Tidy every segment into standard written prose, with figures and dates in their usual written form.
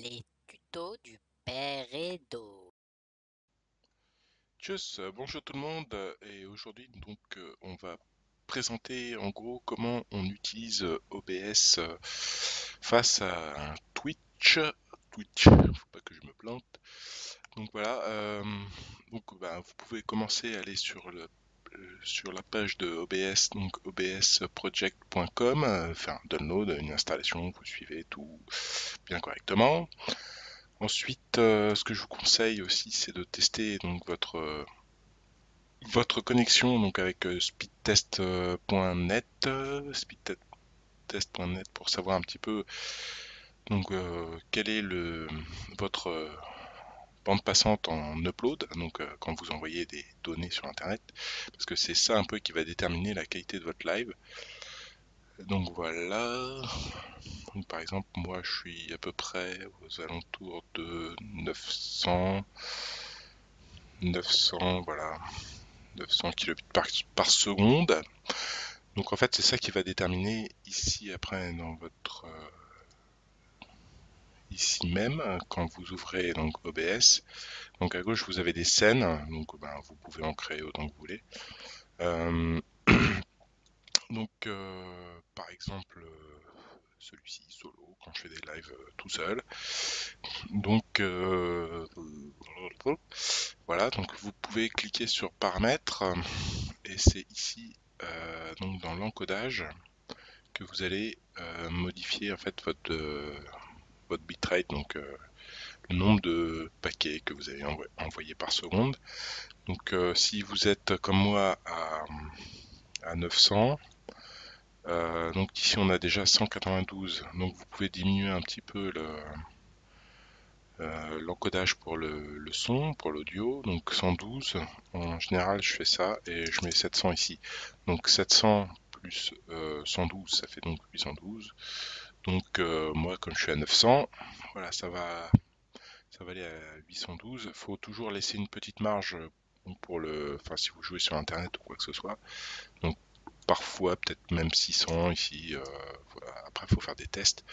Les tutos du père Edo. Tchuss, bonjour tout le monde, et aujourd'hui on va présenter en gros comment on utilise OBS face à un Twitch, faut pas que je me plante. Donc voilà, vous pouvez commencer à aller sur la page de OBS, donc obsproject.com, faire un download, une installation, vous suivez tout bien correctement. Ensuite, ce que je vous conseille aussi, c'est de tester donc votre connexion donc avec speedtest.net, speedtest.net pour savoir un petit peu quel est votre bande passante en upload, quand vous envoyez des données sur internet, parce que c'est ça un peu qui va déterminer la qualité de votre live. Donc voilà, donc, par exemple moi je suis à peu près aux alentours de 900 voilà, 900 kilobits par seconde. Donc en fait, c'est ça qui va déterminer ici après dans votre ici même quand vous ouvrez donc OBS. Donc à gauche vous avez des scènes, vous pouvez en créer autant que vous voulez. Euh, par exemple celui-ci solo quand je fais des lives tout seul. Donc voilà, donc vous pouvez cliquer sur paramètres et c'est ici donc dans l'encodage que vous allez modifier en fait votre bitrate, le nombre de paquets que vous allez envoyer par seconde. Donc si vous êtes comme moi à 900, donc ici on a déjà 192, donc vous pouvez diminuer un petit peu l'encodage pour le son, pour l'audio, donc 112, en général je fais ça et je mets 700 ici. Donc 700 plus 112, ça fait donc 812. Donc moi comme je suis à 900, voilà, ça va aller à 812. Il faut toujours laisser une petite marge enfin si vous jouez sur internet ou quoi que ce soit. Donc parfois peut-être même 600 ici. Voilà. Après il faut faire des tests.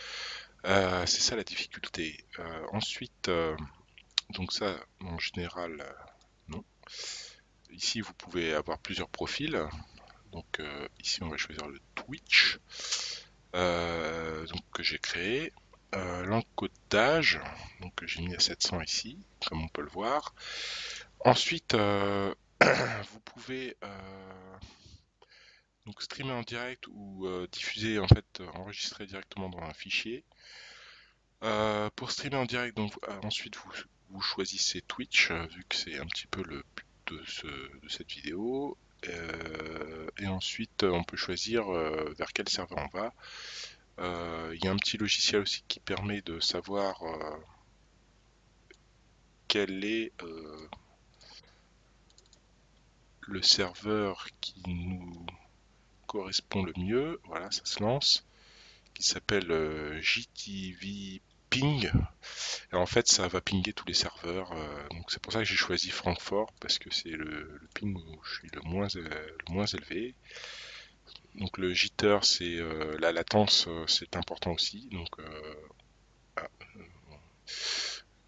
C'est ça la difficulté. Ensuite, donc ça en général non. Ici vous pouvez avoir plusieurs profils. Donc ici on va choisir le Twitch que j'ai créé. L'encodage, donc que j'ai mis à 700 ici, comme on peut le voir. Ensuite, vous pouvez donc streamer en direct ou diffuser, en fait, enregistrer directement dans un fichier. Pour streamer en direct, donc ensuite vous choisissez Twitch, vu que c'est un petit peu le but de cette vidéo. Et ensuite, on peut choisir vers quel serveur on va. Il y a un petit logiciel aussi qui permet de savoir quel est le serveur qui nous correspond le mieux. Voilà, ça se lance, qui s'appelle JTV Ping. Et en fait, ça va pinguer tous les serveurs. Donc c'est pour ça que j'ai choisi Francfort, parce que c'est le ping où je suis le moins élevé. Donc le jitter, c'est la latence, c'est important aussi. Donc ah,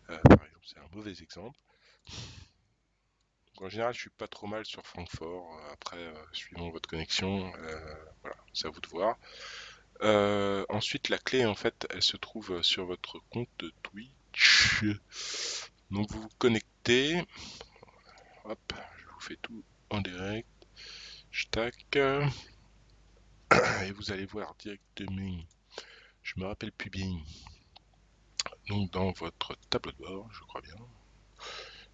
par exemple, c'est un mauvais exemple. Donc, en général, je suis pas trop mal sur Francfort. Après, suivant votre connexion, voilà, c'est à vous de voir. Ensuite, la clé, en fait, elle se trouve sur votre compte de Twitch. Donc, vous vous connectez. Hop, je vous fais tout en direct. Je tac. Et vous allez voir directement. Je me rappelle plus bien. Donc, dans votre tableau de bord, je crois bien.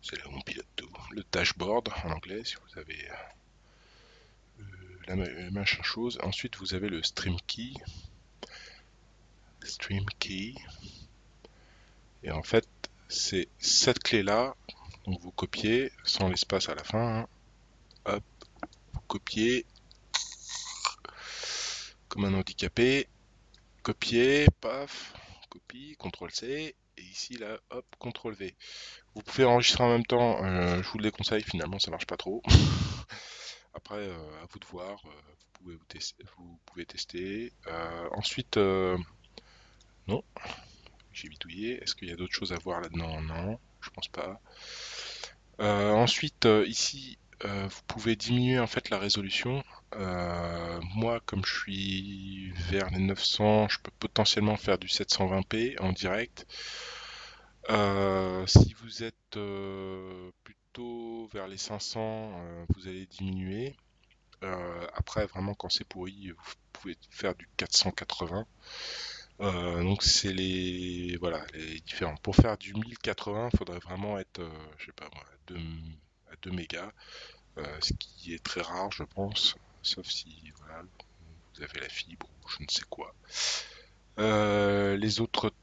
C'est là où on pilote tout. Le dashboard en anglais, si vous avez la machin chose. Ensuite, vous avez le stream key. Stream key. Et en fait, c'est cette clé-là. Donc, vous copiez sans l'espace à la fin. Hein. Hop, vous copiez comme un handicapé. Copier, paf, copie, CTRL C. Et ici, là, hop, CTRL V. Vous pouvez enregistrer en même temps. Je vous le déconseille, finalement, ça marche pas trop. Après, à vous de voir. Vous pouvez tester. Ensuite, non, j'ai bidouillé. Est-ce qu'il y a d'autres choses à voir là-dedans? Non, je pense pas. Ensuite, ici, vous pouvez diminuer en fait la résolution. Moi, comme je suis vers les 900, je peux potentiellement faire du 720p en direct. Si vous êtes plutôt vers les 500, vous allez diminuer. Après, vraiment, quand c'est pourri, vous pouvez faire du 480. Donc c'est les voilà les différents. Pour faire du 1080, il faudrait vraiment être, je sais pas moi, à 2 mégas, ce qui est très rare, je pense, sauf si voilà, vous avez la fibre ou je ne sais quoi. Les autres,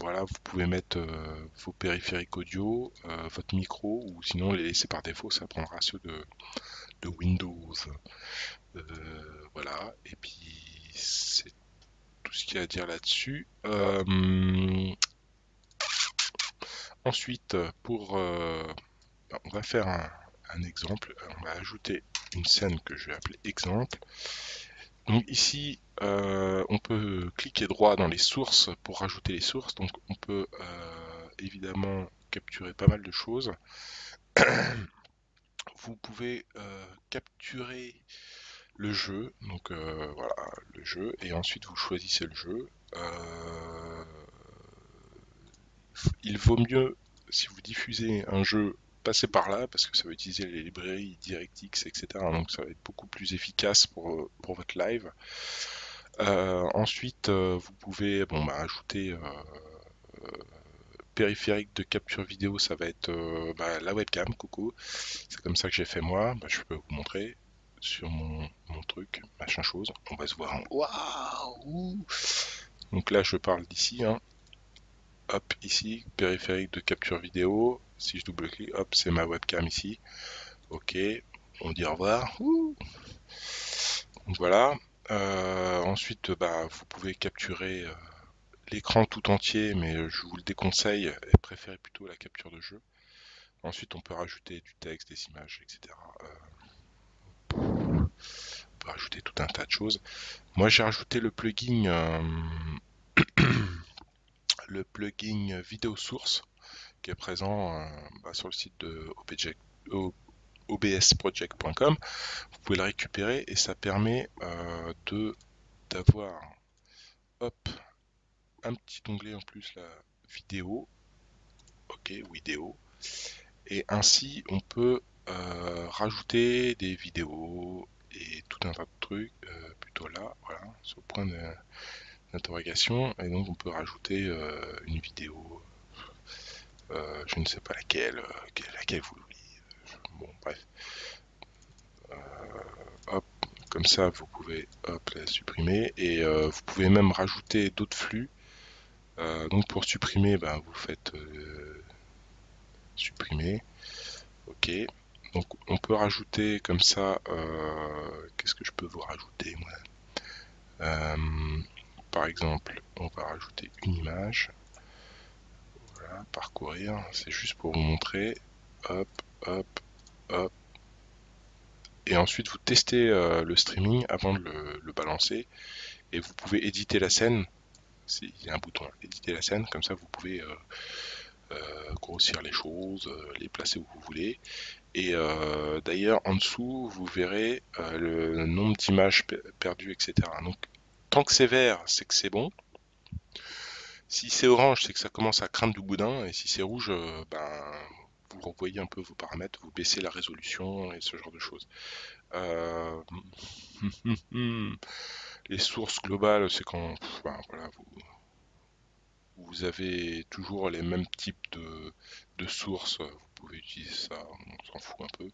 voilà, vous pouvez mettre vos périphériques audio, votre micro, ou sinon les laisser par défaut, ça prendra ceux de Windows. Voilà, et puis c'est tout ce qu'il y a à dire là-dessus. Ensuite, on va faire un exemple. On va ajouter une scène que je vais appeler exemple. Donc ici, on peut cliquer droit dans les sources pour rajouter les sources. Donc on peut évidemment capturer pas mal de choses. Vous pouvez capturer le jeu, donc voilà le jeu, et ensuite vous choisissez le jeu. Il vaut mieux, si vous diffusez un jeu, passer par là, parce que ça va utiliser les librairies DirectX, etc. Donc ça va être beaucoup plus efficace pour votre live. Ensuite, vous pouvez bon, bah, ajouter périphérique de capture vidéo, ça va être bah, la webcam, coucou. C'est comme ça que j'ai fait moi. Bah, je peux vous montrer sur mon truc, machin chose. On va se voir en waouh. Donc là, je parle d'ici, hein. Hop, ici, périphérique de capture vidéo. Si je double-clique, hop, c'est ma webcam ici. Ok, on dit au revoir. Ouh. Donc voilà. Ensuite, bah, vous pouvez capturer l'écran tout entier, mais je vous le déconseille et préférez plutôt la capture de jeu. Ensuite, on peut rajouter du texte, des images, etc. On peut rajouter tout un tas de choses. Moi, j'ai rajouté le plugin vidéo source qui est présent bah, sur le site de obsproject.com. Vous pouvez le récupérer et ça permet d'avoir hop, un petit onglet en plus, la vidéo, ok, vidéo, et ainsi on peut rajouter des vidéos et tout un tas de trucs, plutôt là, voilà, sur le point d'interrogation, et donc on peut rajouter une vidéo, je ne sais pas laquelle vous voulez. Bon, bref. Hop, comme ça vous pouvez hop, la supprimer et vous pouvez même rajouter d'autres flux. Donc pour supprimer, ben, vous faites supprimer. Ok. Donc on peut rajouter comme ça. Qu'est-ce que je peux vous rajouter moi? Par exemple, on va rajouter une image. Voilà, parcourir. C'est juste pour vous montrer. Hop, hop, hop. Et ensuite vous testez le streaming avant de le balancer. Et vous pouvez éditer la scène. Il y a un bouton éditer la scène. Comme ça vous pouvez grossir les choses, les placer où vous voulez. Et d'ailleurs, en dessous, vous verrez le nombre d'images perdues, etc. Donc, tant que c'est vert, c'est que c'est bon. Si c'est orange, c'est que ça commence à craindre du boudin. Et si c'est rouge, ben, vous revoyez un peu vos paramètres, vous baissez la résolution et ce genre de choses. Euh, Les sources globales, c'est quand ben, voilà, vous avez toujours les mêmes types de sources. Vous pouvez utiliser ça, on s'en fout un peu.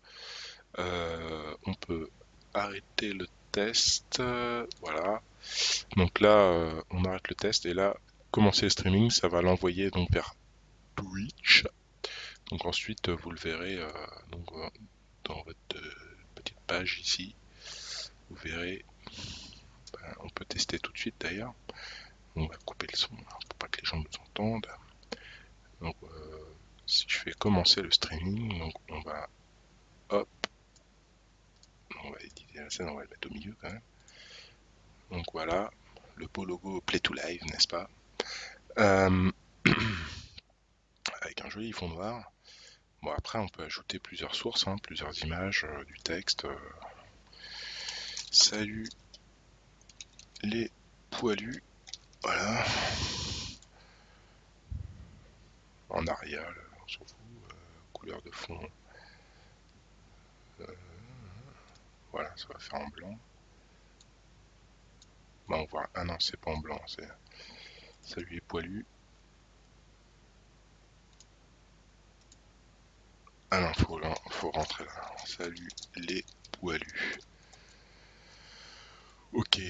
On peut arrêter le test, voilà. Donc là, on arrête le test et là, commencer le streaming, ça va l'envoyer donc vers Twitch. Donc ensuite, vous le verrez donc, dans votre petite page ici. Vous verrez, ben, on peut tester tout de suite d'ailleurs. On va couper le son hein, pour pas que les gens nous entendent. Donc si je fais commencer le streaming, donc on va hop, on va éditer la scène, on va le mettre au milieu quand même. Donc voilà, le beau logo Play to Live, n'est-ce pas? avec un joli fond noir. Bon, après, on peut ajouter plusieurs sources, hein, plusieurs images, du texte. Salut les poilus. Voilà. En Arial, on s'en fout. Couleur de fond. Voilà, ça va faire en blanc. Bah, on voit. Ah non, c'est pas en blanc. C'est Salut les poilus. Ah non, faut rentrer là. Salut les poilus. Ok.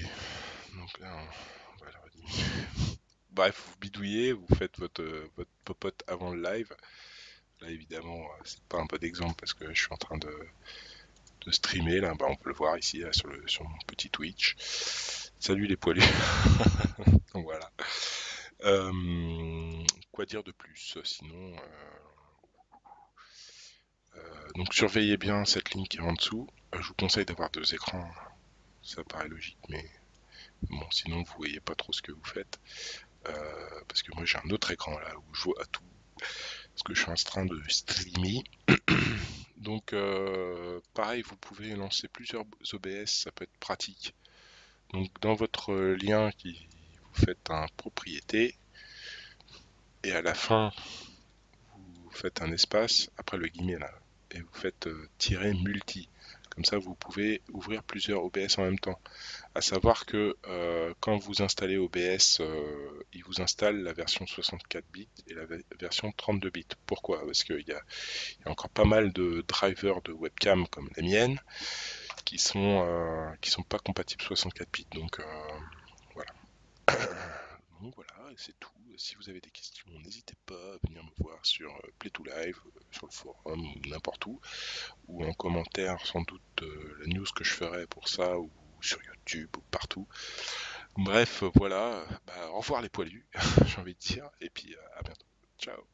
Donc là, on va le rediminuer. Bref, vous bidouillez, vous faites votre popote avant le live. Là, évidemment, c'est pas un bon exemple parce que je suis en train de streamer. Là, bah, on peut le voir ici là, sur mon petit Twitch. Salut les poilus. Donc voilà. Quoi dire de plus? Sinon, donc surveillez bien cette ligne qui est en dessous. Je vous conseille d'avoir deux écrans. Ça paraît logique, mais bon, sinon vous voyez pas trop ce que vous faites. Parce que moi j'ai un autre écran là où je vois à tout. Parce que je suis en train de streamer. Donc pareil, vous pouvez lancer plusieurs OBS, ça peut être pratique. Donc dans votre lien vous faites un propriété et à la fin vous faites un espace après le guillemet là et vous faites tirer multi. Comme ça vous pouvez ouvrir plusieurs OBS en même temps. À savoir que quand vous installez OBS, il vous installe la version 64 bits et la version 32 bits. Pourquoi? Parce qu'il y a encore pas mal de drivers de webcam comme la mienne qui sont pas compatibles 64 bits. Voilà. Donc voilà, c'est tout. Si vous avez des questions, n'hésitez pas à venir me voir sur Play2Live, sur le forum ou n'importe où, ou en commentaire sans doute la news que je ferai pour ça, ou sur YouTube ou partout. Bref, voilà, bah, au revoir les poilus, j'ai envie de dire, et puis à bientôt. Ciao.